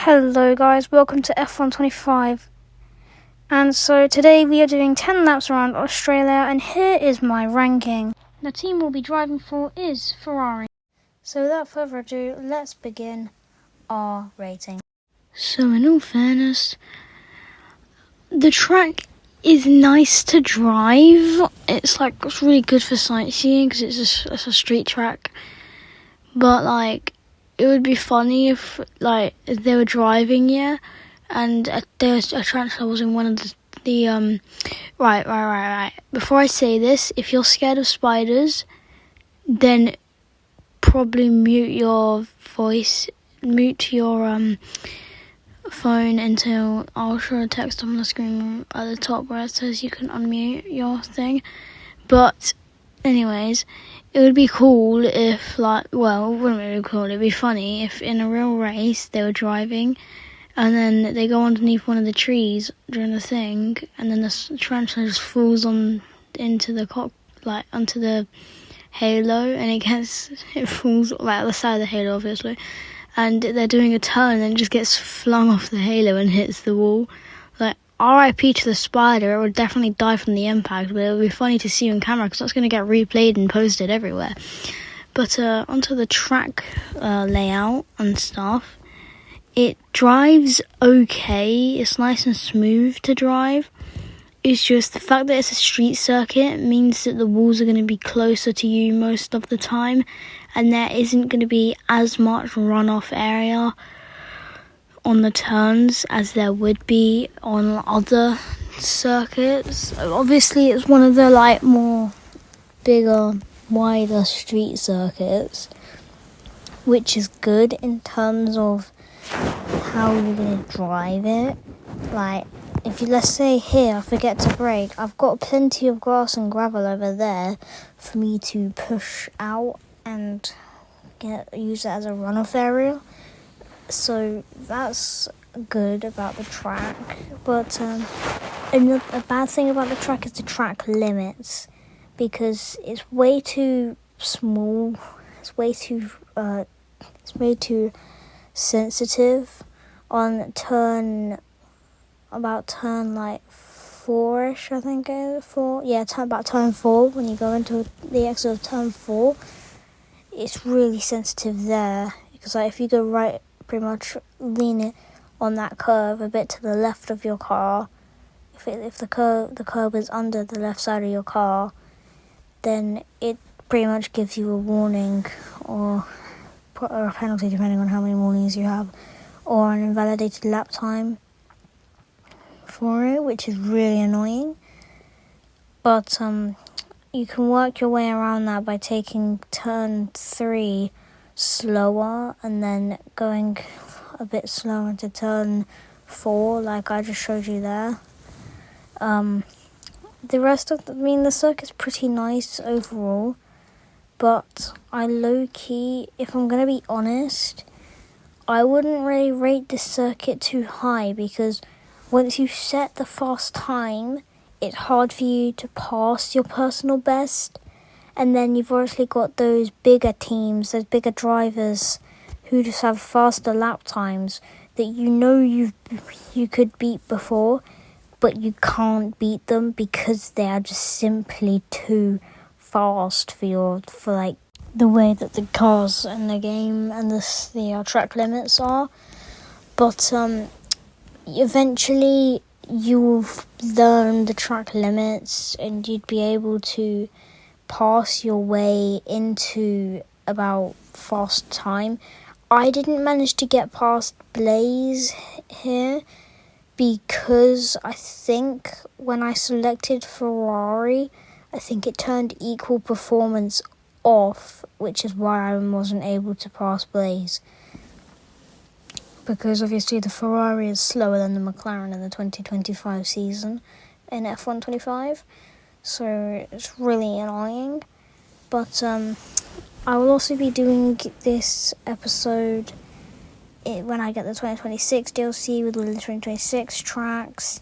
Hello guys, welcome to F125. And so today we are doing 10 laps around Australia, and here is my ranking. The team we'll be driving for is Ferrari. So without further ado, let's begin our rating. So in all fairness, the track is nice to drive. It's really good for sightseeing because it's a street track. But it would be funny if they were driving and there's a transfer was in one of the right. Before I say this, if you're scared of spiders, then probably mute your phone until I'll show a text on the screen at the top where it says you can unmute your thing. But anyways, it would be cool if, it wouldn't be cool, it'd be funny if in a real race they were driving and then they go underneath one of the trees during the thing, and then the tarantula just falls into the onto the halo, and it falls at the side of the halo, obviously, and they're doing a turn and then it just gets flung off the halo and hits the wall. RIP to the spider, it would definitely die from the impact, but it would be funny to see on camera because that's going to get replayed and posted everywhere. But onto the track layout and stuff. It drives okay, it's nice and smooth to drive. It's just the fact that it's a street circuit means that the walls are going to be closer to you most of the time, and there isn't going to be as much runoff area on the turns as there would be on other circuits. Obviously it's one of the more bigger, wider street circuits, which is good in terms of how you're going to drive it. If you, let's say here, I forget to brake, I've got plenty of grass and gravel over there for me to push out and use it as a runoff area. So that's good about the track. But a bad thing about the track is the track limits, because it's way too small. It's way too sensitive on turn 4-ish, I think it is. 4. Yeah, about turn 4. When you go into the exit of turn 4, it's really sensitive there, because if you go pretty much lean it on that curve a bit to the left of your car. If the curb is under the left side of your car, then it pretty much gives you a warning or a penalty, depending on how many warnings you have, or an invalidated lap time for it, which is really annoying. But you can work your way around that by taking turn 3 slower and then going a bit slower into turn 4, like I just showed you there. The rest of the circuit's pretty nice overall, but I low-key, if I'm going to be honest, I wouldn't really rate this circuit too high, because once you set the fast time, it's hard for you to pass your personal best. And then you've obviously got those bigger teams, those bigger drivers who just have faster lap times that you could beat before, but you can't beat them because they are just simply too fast for the way that the cars in the game and the track limits are. But eventually you will learn the track limits and you'd be able to pass your way into about fast time. I didn't manage to get past Blaze here because I think when I selected Ferrari, I think it turned equal performance off, which is why I wasn't able to pass Blaze. Because obviously the Ferrari is slower than the McLaren in the 2025 season in F125. So it's really annoying. But I will also be doing this episode when I get the 2026 DLC with the 2026 tracks.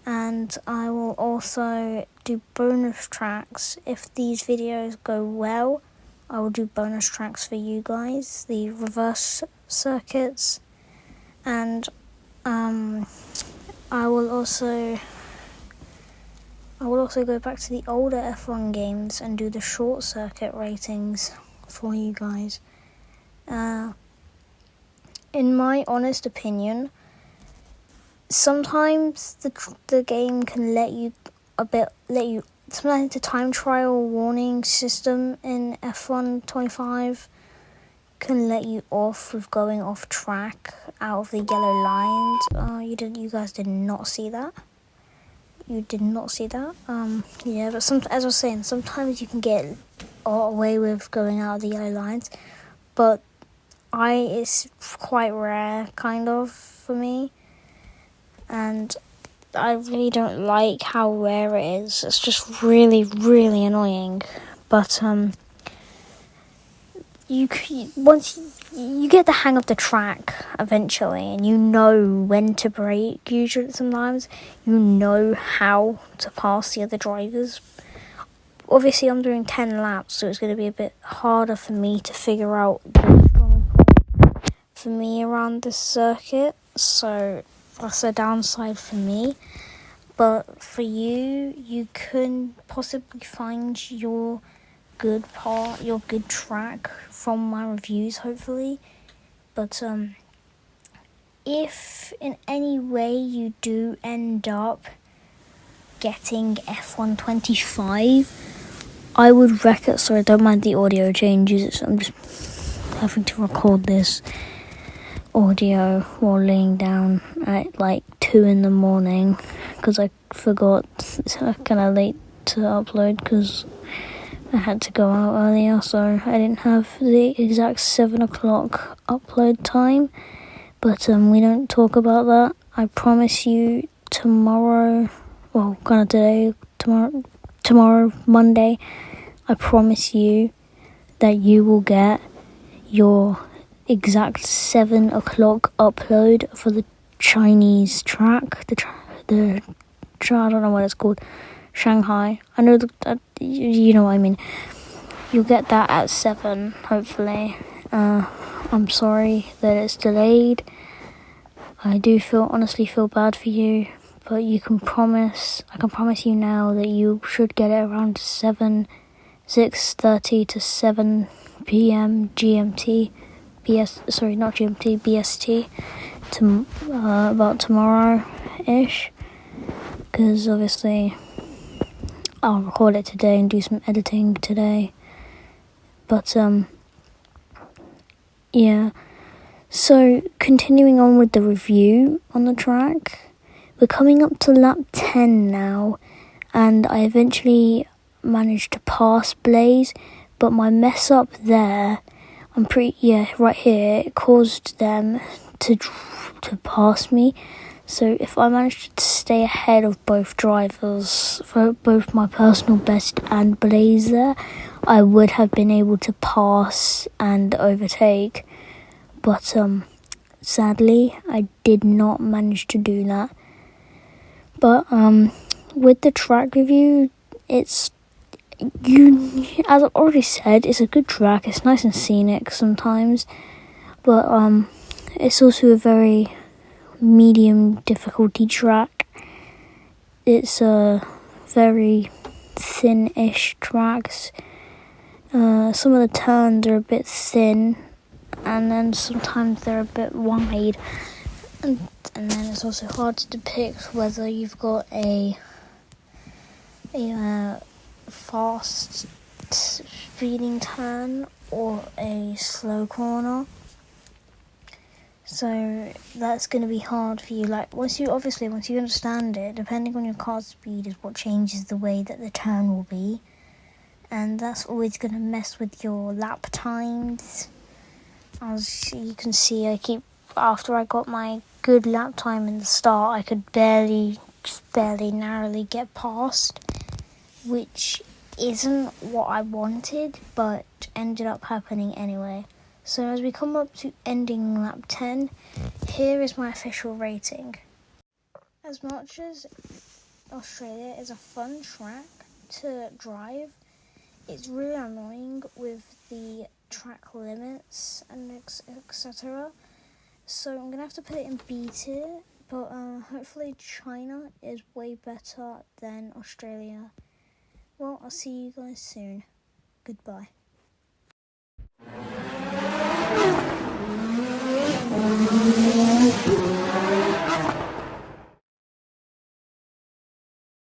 And I will also do bonus tracks. If these videos go well, I will do bonus tracks for you guys. The reverse circuits And I will also go back to the older F1 games and do the short circuit ratings for you guys. In my honest opinion, sometimes the game can sometimes the time trial warning system in F1 25 can let you off with going off track out of the yellow lines. You guys did not see that. You did not see that. Yeah, but as I was saying, sometimes you can get away with going out of the yellow lines, but it's quite rare, kind of, for me. And I really don't like how rare it is. It's just really, really annoying. But once you get the hang of the track eventually, and you know when to brake. Usually, sometimes you know how to pass the other drivers. Obviously, I'm doing 10 laps, so it's going to be a bit harder for me to figure out the strong point for me around this circuit. So that's a downside for me. But for you, you can possibly find your good track from my reviews, hopefully. But if in any way you do end up getting F1 25, I would recommend. Sorry, don't mind the audio changes. I'm just having to record this audio while laying down at like 2 a.m. because I forgot. It's kind of late to upload because I had to go out earlier, so I didn't have the exact 7 o'clock upload time. But we don't talk about that. I promise you tomorrow, tomorrow, Monday, I promise you that you will get your exact 7 o'clock upload for the Chinese track. I don't know what it's called. Shanghai. I know you know what I mean. You'll get that at 7, hopefully. I'm sorry that it's delayed. I do honestly feel bad for you, but I can promise you now that you should get it around 6:30 to 7 p.m. GMT, BST, about tomorrow-ish, because obviously I'll record it today and do some editing today. But yeah. So continuing on with the review on the track, we're coming up to lap 10 now, and I eventually managed to pass Blaze, but my mess up there, right here, it caused them to pass me. So if I managed to stay ahead of both drivers, for both my personal best and Blaze there, I would have been able to pass and overtake. But sadly, I did not manage to do that. But with the track review, as I've already said, it's a good track. It's nice and scenic sometimes, but it's also a very medium difficulty track. It's a very thin-ish tracks. Some of the turns are a bit thin, and then sometimes they're a bit wide, and then it's also hard to depict whether you've got a fast speeding turn or a slow corner. So that's going to be hard for you. Like once you understand it, depending on your car's speed is what changes the way that the turn will be, and that's always going to mess with your lap times. As you can see, after I got my good lap time in the start, I could barely narrowly get past, which isn't what I wanted, but ended up happening anyway. So as we come up to ending lap 10, here is my official rating. As much as Australia is a fun track to drive, it's really annoying with the track limits and etc. So I'm gonna have to put it in B tier, but hopefully China is way better than Australia. Well, I'll see you guys soon. Goodbye.